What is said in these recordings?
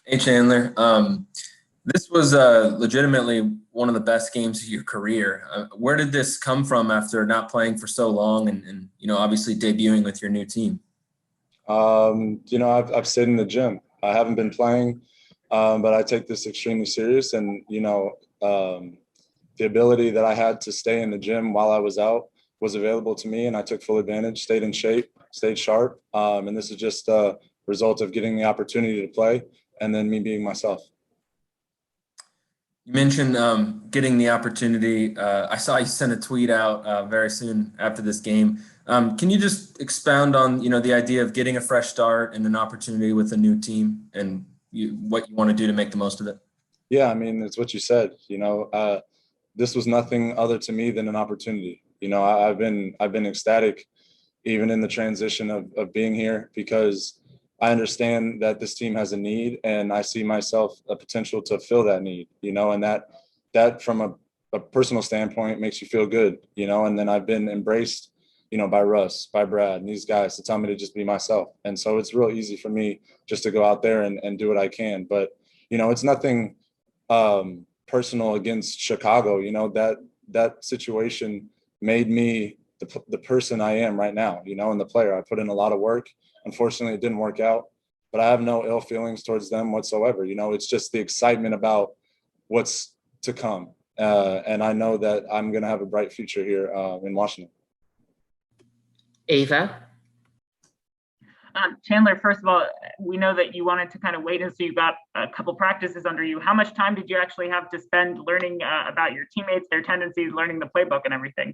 Hey Chandler, this was legitimately one of the best games of your career. Where did this come from after not playing for so long and obviously debuting with your new team? I've stayed in the gym. I haven't been playing, but I take this extremely serious. And the ability that I had to stay in the gym while I was out was available to me, and I took full advantage. Stayed in shape, stayed sharp, and this is just a result of getting the opportunity to play, and then me being myself. You mentioned getting the opportunity. I saw you sent a tweet out very soon after this game. Can you just expound on the idea of getting a fresh start and an opportunity with a new team and what you want to do to make the most of it? Yeah, I mean, it's what you said. This was nothing other to me than an opportunity. I've been ecstatic even in the transition of being here because I understand that this team has a need and I see myself a potential to fill that need, and that from a personal standpoint makes you feel good, and then I've been embraced, by Russ, by Brad, and these guys to tell me to just be myself. And so it's real easy for me just to go out there and do what I can. But, it's nothing personal against Chicago. That situation made me the person I am right now, and the player. I put in a lot of work. Unfortunately, it didn't work out, but I have no ill feelings towards them whatsoever. It's just the excitement about what's to come. And I know that I'm going to have a bright future here in Washington. Ava? Chandler, first of all, we know that you wanted to kind of wait until you got a couple practices under you. How much time did you actually have to spend learning about your teammates, their tendencies, learning the playbook and everything?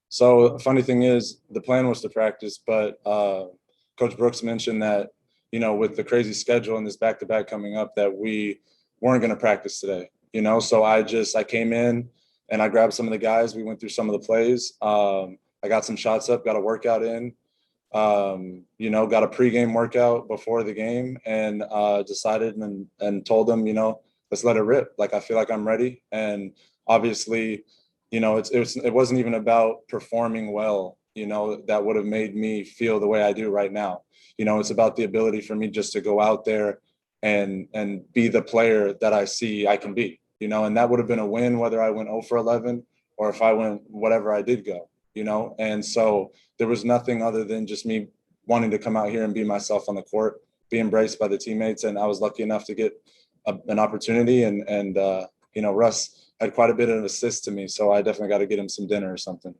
So the funny thing is, the plan was to practice, but Coach Brooks mentioned that, with the crazy schedule and this back-to-back coming up, that we weren't going to practice today. So I came in and I grabbed some of the guys. We went through some of the plays. I got some shots up, got a workout in. Got a pregame workout before the game, and decided and told them, let's let it rip. Like, I feel like I'm ready. And obviously, it wasn't even about performing well, that would have made me feel the way I do right now. It's about the ability for me just to go out there and be the player that I see I can be, and that would have been a win whether I went 0 for 11 or if I went whatever I did go. And so there was nothing other than just me wanting to come out here and be myself on the court, be embraced by the teammates. And I was lucky enough to get an opportunity. And Russ had quite a bit of assist to me. So I definitely got to get him some dinner or something.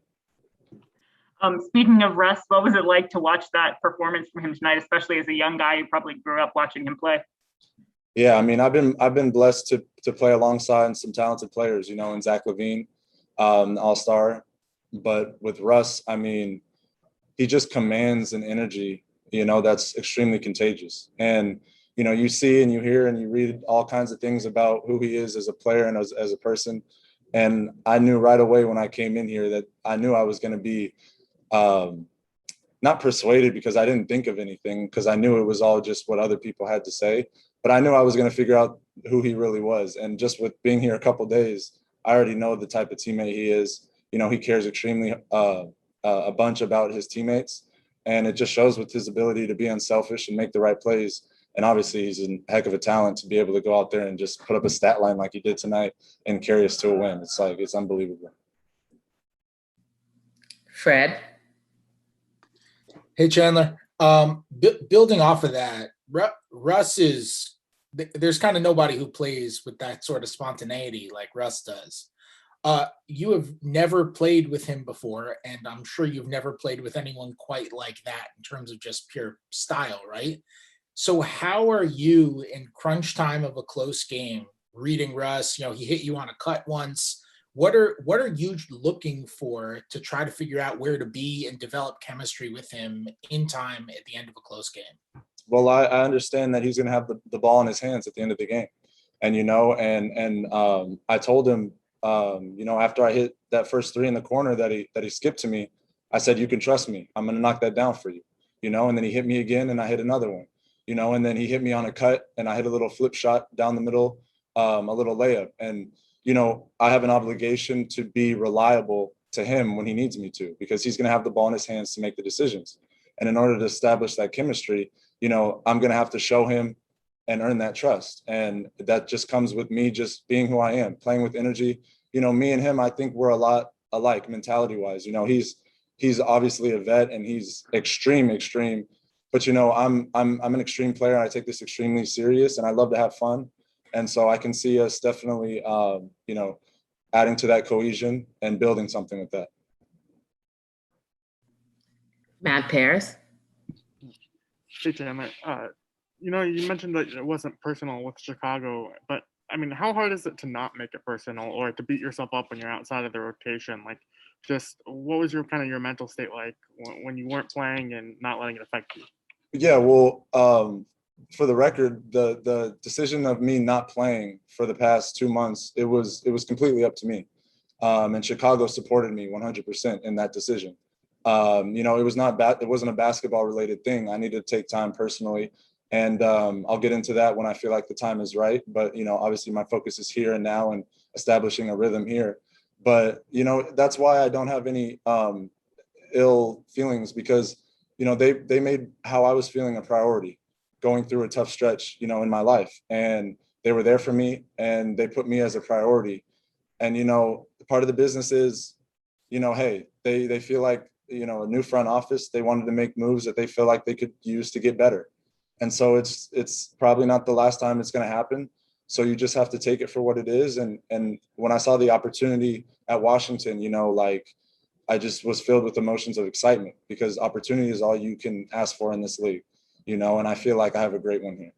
Speaking of Russ, what was it like to watch that performance from him tonight, especially as a young guy who probably grew up watching him play? Yeah, I mean, I've been blessed to play alongside some talented players, in Zach LaVine, all-star. But with Russ, I mean, he just commands an energy, that's extremely contagious. And, you see and you hear and you read all kinds of things about who he is as a player and as a person. And I knew right away when I came in here that I knew I was going to be not persuaded, because I didn't think of anything, because I knew it was all just what other people had to say. But I knew I was going to figure out who he really was. And just with being here a couple of days, I already know the type of teammate he is. He cares extremely a bunch about his teammates, and it just shows with his ability to be unselfish and make the right plays. And obviously, he's a heck of a talent to be able to go out there and just put up a stat line like he did tonight and carry us to a win. It's unbelievable. Fred? Hey, Chandler. Building off of that, Russ is there's kind of nobody who plays with that sort of spontaneity like Russ does. You have never played with him before, and I'm sure you've never played with anyone quite like that in terms of just pure style, right? So how are you in crunch time of a close game reading Russ? He hit you on a cut once. What are you looking for to try to figure out where to be and develop chemistry with him in time at the end of a close game? Well, I understand that he's going to have the ball in his hands at the end of the game. And, I told him, after I hit that first three in the corner that he skipped to me, I said, you can trust me. I'm going to knock that down for you, and then he hit me again and I hit another one, and then he hit me on a cut and I hit a little flip shot down the middle, a little layup. And, I have an obligation to be reliable to him when he needs me to, because he's going to have the ball in his hands to make the decisions. And in order to establish that chemistry, I'm going to have to show him and earn that trust. And that just comes with me just being who I am, playing with energy. You know, me and him, I think we're a lot alike mentality wise. You know, he's obviously a vet and he's extreme, but you know, I'm an extreme player and I take this extremely serious and I love to have fun. And so I can see us definitely, you know, adding to that cohesion and building something with that. Matt Paris. Hey, Chandler. You know, you mentioned that it wasn't personal with Chicago, but I mean, how hard is it to not make it personal or to beat yourself up when you're outside of the rotation? Like, just what was your kind of your mental state like when you weren't playing and not letting it affect you? Yeah, well, for the record, the decision of me not playing for the past 2 months, it was completely up to me. And Chicago supported me 100% in that decision. You know, it wasn't a basketball related thing. I needed to take time personally. And I'll get into that when I feel like the time is right. But, you know, obviously my focus is here and now and establishing a rhythm here. But, you know, that's why I don't have any ill feelings because, you know, they made how I was feeling a priority going through a tough stretch, you know, in my life. And they were there for me and they put me as a priority. And, you know, part of the business is, you know, hey, they feel like, you know, a new front office, they wanted to make moves that they feel like they could use to get better. And so it's probably not the last time it's going to happen. So you just have to take it for what it is. And when I saw the opportunity at Washington, you know, like I just was filled with emotions of excitement because opportunity is all you can ask for in this league, you know, and I feel like I have a great one here.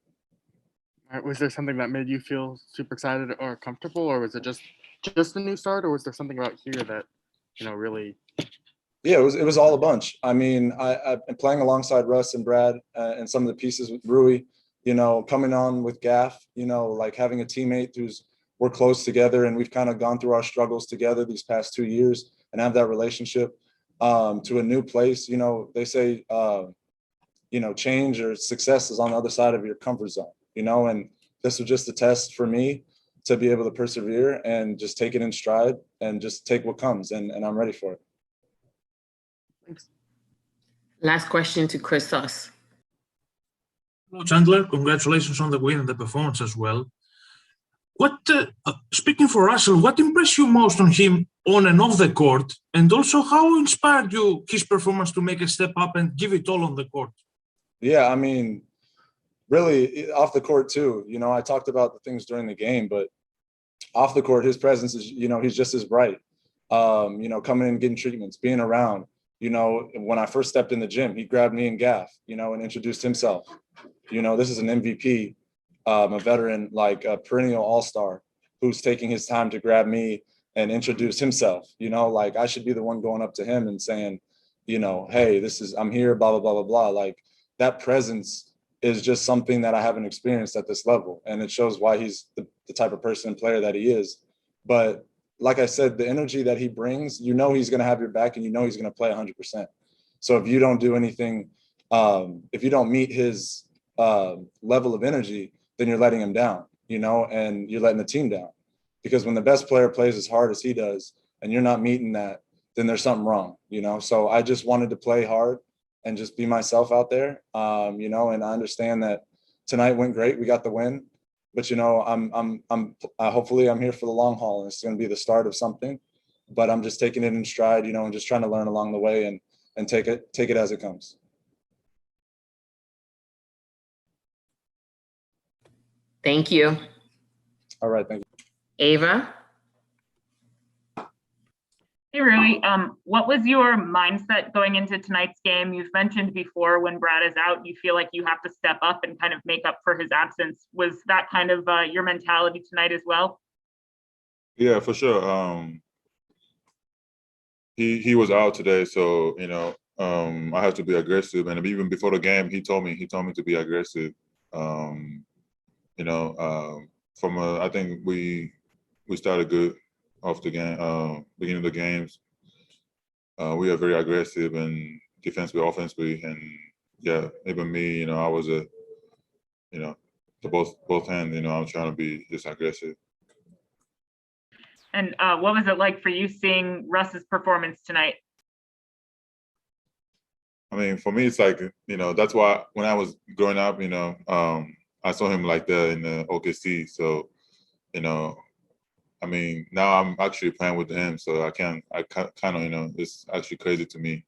All right, was there something that made you feel super excited or comfortable, or was it just a new start, or was there something about here that, you know, really? Yeah, it was all a bunch. I mean, I've been playing alongside Russ and Brad and some of the pieces with Rui, you know, coming on with Gaff, you know, like having a teammate we're close together and we've kind of gone through our struggles together these past 2 years and have that relationship to a new place. You know, they say, you know, change or success is on the other side of your comfort zone, you know, and this was just a test for me to be able to persevere and just take it in stride and just take what comes. And I'm ready for it. Thanks. Last question to Chris Suss. Hello, Chandler. Congratulations on the win and the performance as well. What, speaking for Russell, what impressed you most on him on and off the court? And also, how inspired you his performance to make a step up and give it all on the court? Yeah, I mean, really off the court too. You know, I talked about the things during the game, but off the court, his presence is, you know, he's just as bright. You know, coming in, getting treatments, being around. You know, when I first stepped in the gym, he grabbed me and Gaff, you know, and introduced himself. You know, this is an MVP, a veteran, like a perennial all-star who's taking his time to grab me and introduce himself. You know, like I should be the one going up to him and saying, you know, hey, I'm here, blah, blah, blah, blah, blah. Like that presence is just something that I haven't experienced at this level. And it shows why he's the type of person and player that he is. But like I said, the energy that he brings, you know, he's going to have your back and you know, he's going to play 100%. So if you don't do anything, if you don't meet his level of energy, then you're letting him down, you know, and you're letting the team down. Because when the best player plays as hard as he does and you're not meeting that, then there's something wrong, you know? So I just wanted to play hard and just be myself out there, you know, and I understand that tonight went great. We got the win. But, you know, hopefully I'm here for the long haul and it's going to be the start of something, but I'm just taking it in stride, you know, and just trying to learn along the way and take it as it comes. Thank you. All right. Thank you. Ava? Hey, Rui, what was your mindset going into tonight's game? You've mentioned before when Brad is out, you feel like you have to step up and kind of make up for his absence. Was that kind of your mentality tonight as well? Yeah, for sure. He was out today, so you know I have to be aggressive. And even before the game, he told me to be aggressive. You know, I think we started good off the game, beginning of the games. We are very aggressive and defensively, offensively, and yeah, even me, you know, I was you know, to both hands, you know, I'm trying to be just aggressive. And what was it like for you seeing Russ's performance tonight? I mean, for me, it's like, you know, that's why when I was growing up, you know, I saw him like that in the OKC. So, you know, I mean, now I'm actually playing with him, so I kind of, you know, it's actually crazy to me.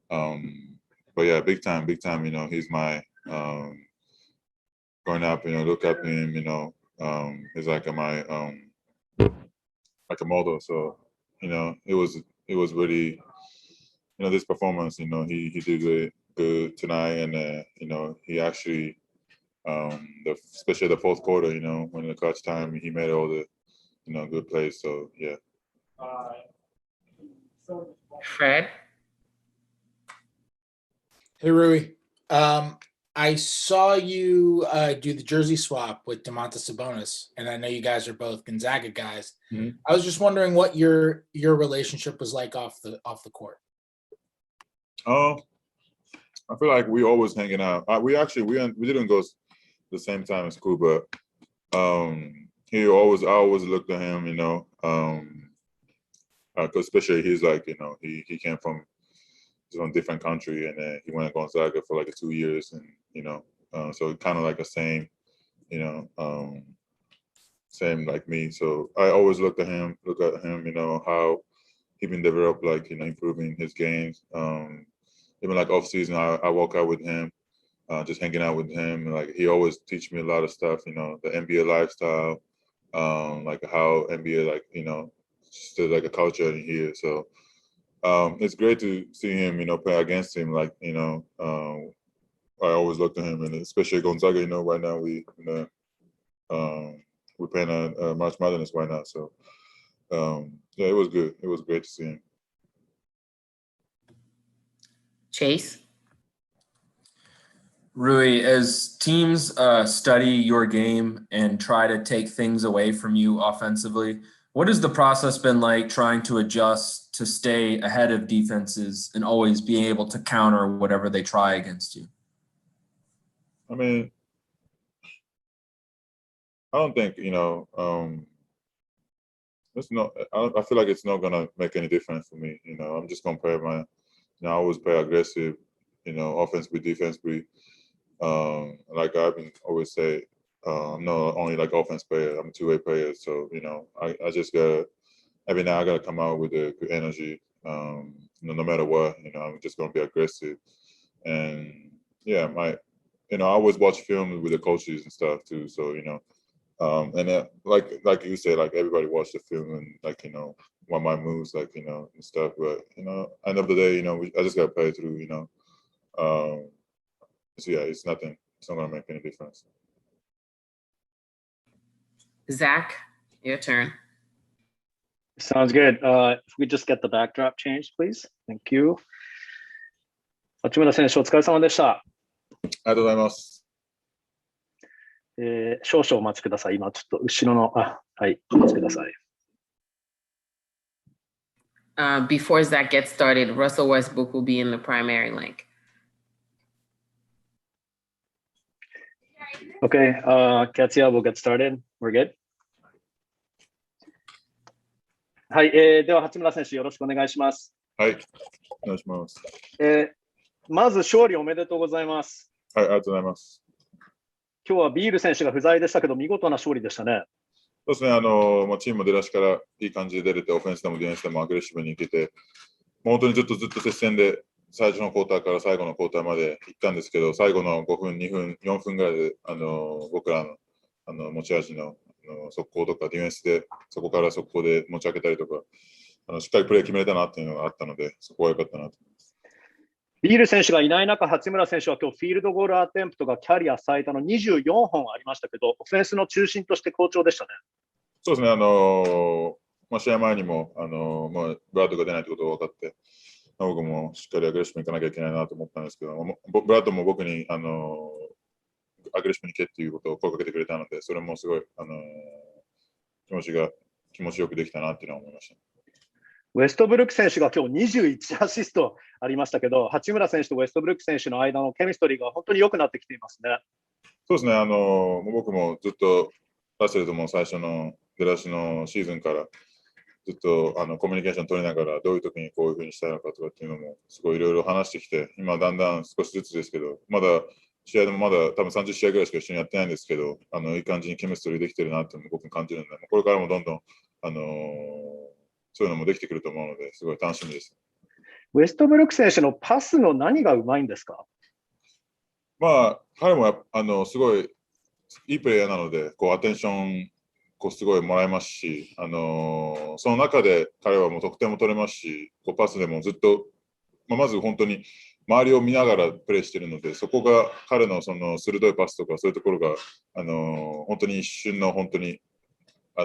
But yeah, big time, you know, he's my, growing up, you know, look up to him, you know, he's like my, like a model. So, you know, it was really, you know, this performance, you know, he did really good tonight, and you know, he actually, especially the fourth quarter, you know, when the clutch time, he made all the, you know, good plays. So yeah. Fred? Hey, Rui. I saw you do the jersey swap with Domantas Sabonis, and I know you guys are both Gonzaga guys. Mhm. I was just wondering what your relationship was like off the court. I feel like we always hanging out. We didn't go the same time in school, but I always looked at him, you know, 'cause especially he's like, you know, he came from a different country, and then he went to Gonzaga for like 2 years, and you know, so kind of like the same, you know, same like me. So I always look at him, you know, how he been developed, like, you know, improving his games. Even like off season, I walk out with him, just hanging out with him. And, like, he always teach me a lot of stuff, you know, the NBA lifestyle, like how NBA, like, you know, still like a culture in here. So it's great to see him, you know, play against him. Like, you know, I always look to him, and especially Gonzaga, you know, right now we're playing a March Madness right now. So yeah, it was good. It was great to see him. Chase? Rui, as teams study your game and try to take things away from you offensively, what has the process been like trying to adjust to stay ahead of defenses and always being able to counter whatever they try against you? I mean, I don't think, you know, I feel like it's not gonna make any difference for me. You know, I'm just gonna play you know, I always play aggressive, you know, offensively, defensively. Like I've been always say, I'm not only like offense player, I'm a two-way player. So, you know, I just gotta, every now I gotta come out with a good energy. You know, no matter what, you know, I'm just gonna be aggressive. And yeah, you know, I always watch film with the coaches and stuff too. So, you know, and like you said, like everybody watched the film and, like, you know, what my moves, like, you know, and stuff. But, you know, end of the day, you know, I just gotta play through, you know. So yeah, it's not gonna make any difference. Zach, your turn. Sounds good. If we just get the backdrop changed, please. Thank you. 八村選手、お疲れ様でした。ありがとうございます。少々お待ちください。今ちょっと後ろの、はい、お待ちください。Before Zach gets started, Russell Westbrook will be in the primary link. Okay, Katya, we'll get started. We're good? はい、では八村選手よろしくお願いします。はい、お願いします。まず勝利おめでとうございます。はい、ありがとうございます。今日はビール選手が不在でしたけど見事な勝利でしたね。そうですね、チームも出だしからいい感じで出れて、オフェンスでもディフェンスでもアグレッシブにいけて、本当にずっと接戦で、最初のクォーターから最後のクォーターまで行ったんですけど、最後の5分、2分、4分ぐらいで、僕らの持ち味の速攻とかディフェンスで、そこから速攻で持ち上げたりとか、しっかりプレー決めれたなっていうのがあったので、そこは良かったなと思います。ビール選手がいない中、八村選手は今日フィールドゴールアテンプトがキャリア最多の24本ありましたけど、オフェンスの中心として好調でしたね。そうですね、試合前にもブラッドが出ないってことが分かって、僕もしっかりアグレッシブにいかなきゃいけないなと思ったんですけど、ブラッドも僕にアグレッシブに行けっていうことを声かけてくれたので、それもすごい気持ちよくできたなっていうのは思いました。ウェストブルック選手が今日21アシストありましたけど、八村選手とウェストブルック選手の間のケミストリーが本当に良くなってきていますね。そうですね、僕もずっとラッセルとも最初の出だしのシーズンからずっとコミュニケーション取りながら、どういう時にこういうふうにしたいのかとかっていうのもすごいいろいろ話してきて、今だんだん少しずつですけど、まだ試合でもまだ多分30試合ぐらいしか一緒にやってないんですけど、いい感じにケミストリーできてるなって僕も感じるので、これからもどんどん、そういうのもできてくると思うので、すごい楽しみです。ウェストブルック選手のパスの何がうまいんですか？まあ、彼もすごいいいプレイヤーなので、アテンションすごいもらえますし、その中で彼はもう得点も取れますし、パスでもずっと、まず本当に周りを見ながらプレーしているので、そこが彼のその鋭いパスとかそういうところが、本当に一瞬の本当に、そ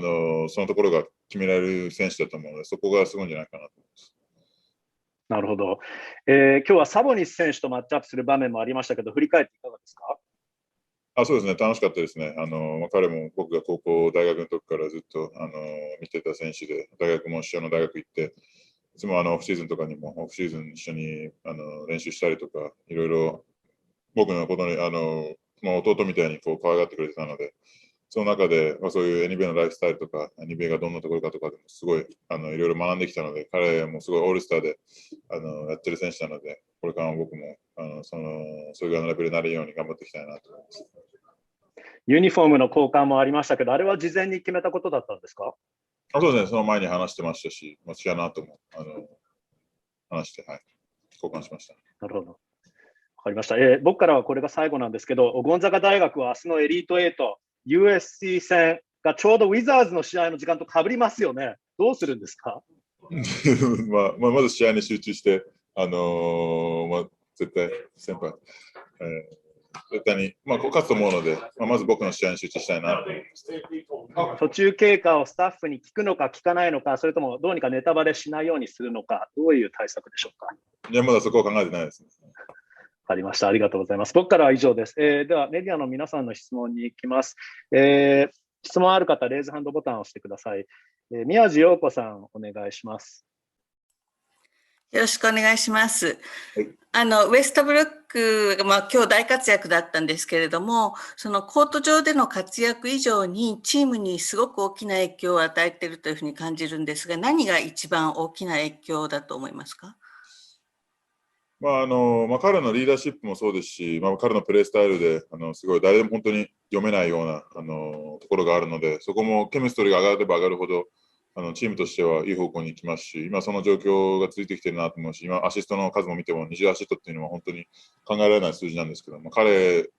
のところが決められる選手だと思うので、そこがすごいんじゃないかなと思います。なるほど。今日はサボニス選手とマッチアップする場面もありましたけど、振り返っていかがですか？そうですね、楽しかったですね。彼も僕が高校、大学の時からずっと見てた選手で、大学も一緒の大学行って、いつもオフシーズンとかにも、オフシーズン一緒に練習したりとか、いろいろ僕のことに、弟みたいに可愛がってくれてたので、その中で、そういう NBA のライフスタイルとか、NBA がどんなところかとかでもすごいいろいろ学んできたので、彼もすごいオールスターでやってる選手なので、これからも僕もそういうレベルになるように頑張っていきたいなと思います。ユニフォームの交換もありましたけど、あれは事前に決めたことだったんですか？そうですね、その前に話してましたし、違うなとも話して、はい、交換しました。なるほど。わかりました。僕からはこれが最後なんですけど、ゴンザガ大学は明日のエリート8、USC 戦がちょうどウィザーズの試合の時間と被りますよね。どうするんですか？まず試合に集中して、絶対、先輩、絶対に、勝つと思うので、まず僕の試合に集中したいなと思います。途中経過をスタッフに聞くのか聞かないのか、それともどうにかネタバレしないようにするのか、どういう対策でしょうか？いや、まだそこは考えてないですね。わかりました。ありがとうございます。僕からは以上です。では、メディアの皆さんの質問に行きます。質問ある方、レイズハンドボタンを押してください。宮地陽子さん、お願いします。よろしくお願いします。はい、ウェストブルック、今日大活躍だったんですけれども、そのコート上での活躍以上にチームにすごく大きな影響を与えているというふうに感じるんですが、何が一番大きな影響だと思いますか？彼のリーダーシップもそうですし、彼のプレースタイルですごい誰でも本当に読めないようなところがあるので、そこもケミストリーが上がれば上がるほどチームとしてはいい方向に行きますし、今その状況が続いてきてるなと思うし、今アシストの数も見ても20アシストっていうのは本当に考えられない数字なんですけども、彼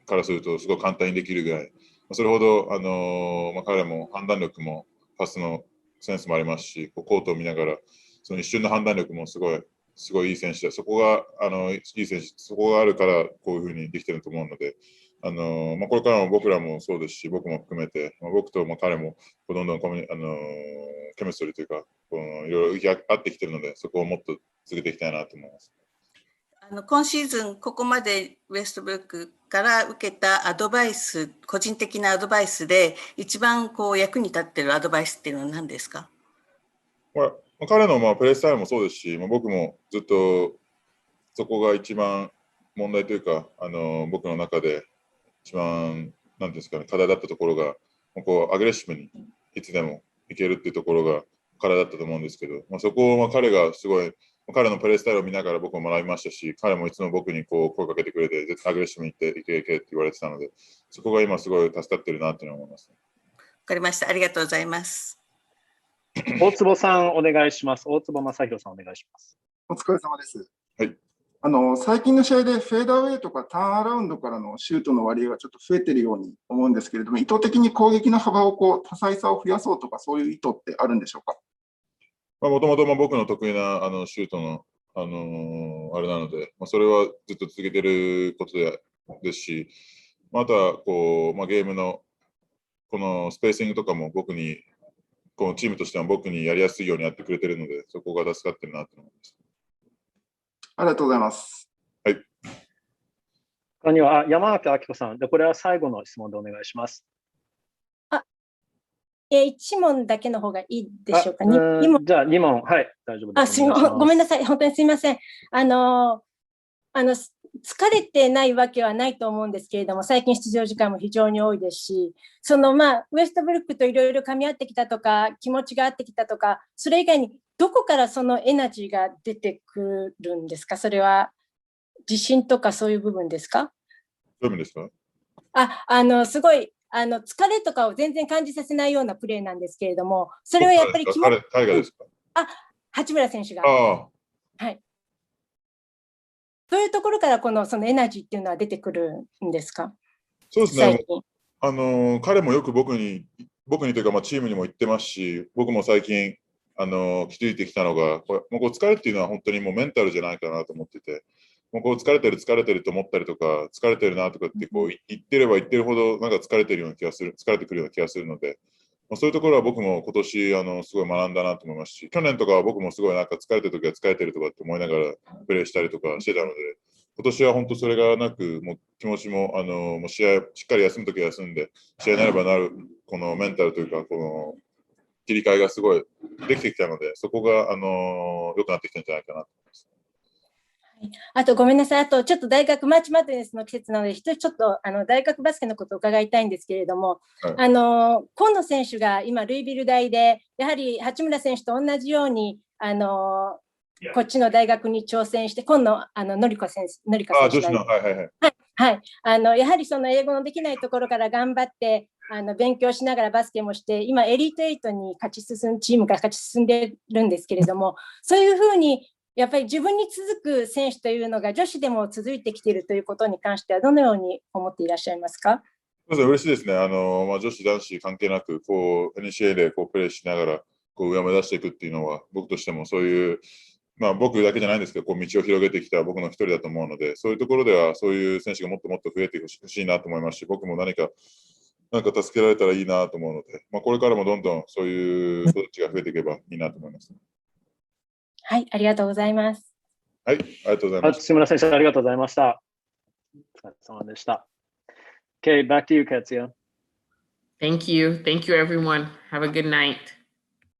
からするとすごい簡単にできるぐらい、それほど彼も判断力もパスのセンスもありますし、コートを見ながらその一瞬の判断力もすごいいい選手で、そこがいい選手、そこがあるからこういうふうにできてると思うので、これからも僕らもそうですし、僕も含めて、僕と彼もどんどんケミストリーというか、いろいろ合ってきてるので、そこをもっと続けていきたいなと思います。今シーズン、ここまでウェストブルックから受けたアドバイス、個人的なアドバイスで、一番役に立っているアドバイスっていうのは何ですか？彼のプレースタイルもそうですし、僕もずっとそこが一番問題というか、僕の中で一番なんですかね、課題だったところが、アグレッシブにいつでもいけるっていうところが課題だったと思うんですけど、そこを彼がすごい、彼のプレースタイルを見ながら僕も学びましたし、彼もいつも僕に声かけてくれて、絶対アグレッシブにいけって言われてたので、そこが今すごい助かってるなって思います。わかりました。ありがとうございます。大坪さん、お願いします。大坪正弘さん、お願いします。お疲れ様です。はい。最近の試合でフェーダーウェイとかターンアラウンドからのシュートの割合がちょっと増えているように思うんですけれども、意図的に攻撃の幅を多彩さを増やそうとか、そういう意図ってあるんでしょうか？もともと僕の得意なシュートの、あれなので、それはずっと続けてることですし、またゲームのこのスペーシングとかも僕に、このチームとしては僕にやりやすいようにやってくれてるので、そこが助かってるなと思います。ありがとうございます。はい。他には山脇明子さんで、これは最後の質問でお願いします。1問だけの方がいいでしょうか。2問。じゃあ2問、はい、大丈夫です。ごめんなさい、本当にすみません。疲れてないわけはないと思うんですけれども、最近出場時間も非常に多いですし、ウエストブルックといろいろ噛み合ってきたとか、気持ちが合ってきたとか、それ以外にどこからそのエナジーが出てくるんですか？それは自信とかそういう部分ですか？ういう意味ですか？すごい、疲れとかを全然感じさせないようなプレーなんですけれども、それはやっぱり彼がですか？八村選手が。あはい。どういうところからそのエナジーっていうのは出てくるんですか？そうですね。彼もよく僕にというか、まあ、チームにも言ってますし、僕も最近、気づいてきたのが、もう疲れっていうのは本当にもうメンタルじゃないかなと思ってて、もう疲れてると思ったりとか、疲れてるなとかって言ってれば言ってるほど、なんか疲れてるような気がする、疲れてくるような気がするので、そういうところは僕も今年、すごい学んだなと思いますし、去年とかは僕もすごいなんか疲れてるときは疲れてるとかって思いながらプレーしたりとかしてたので、今年は本当それがなく、もう気持ちも、もう試合、しっかり休むときは休んで、試合になればなる、このメンタルというか、この切り替えがすごいできてきたので、そこが、良くなってきたんじゃないかなと思います。あとごめんなさい。あとちょっと大学マーチマッドネスの季節なので、ちょっと大学バスケのことを伺いたいんですけれども、今野選手が今ルイビル大で、やはり八村選手と同じようにこっちの大学に挑戦して、今野のりこ選手女子の、やはりその英語のできないところから頑張って勉強しながらバスケもして、今エリート8にチームが勝ち進んでるんですけれども、そういうふうにやっぱり自分に続く選手というのが女子でも続いてきているということに関してはどのように思っていらっしゃいますか？嬉しいですね。まあ、女子男子関係なくNCA でプレーしながら上を目指していくっていうのは、僕としてもそういう、まあ、僕だけじゃないんですけど、道を広げてきた僕の一人だと思うので、そういうところではそういう選手がもっともっと増えてほしいなと思いますし、僕も何か助けられたらいいなと思うので、まあ、これからもどんどんそういう人たちが増えていけばいいなと思います。はい、ありがとうございます。はい、ありがとうございます。八村選手、ありがとうございました。お疲れ様でした。Okay, back to you, Katsuya. Thank you. Thank you, everyone. Have a good night.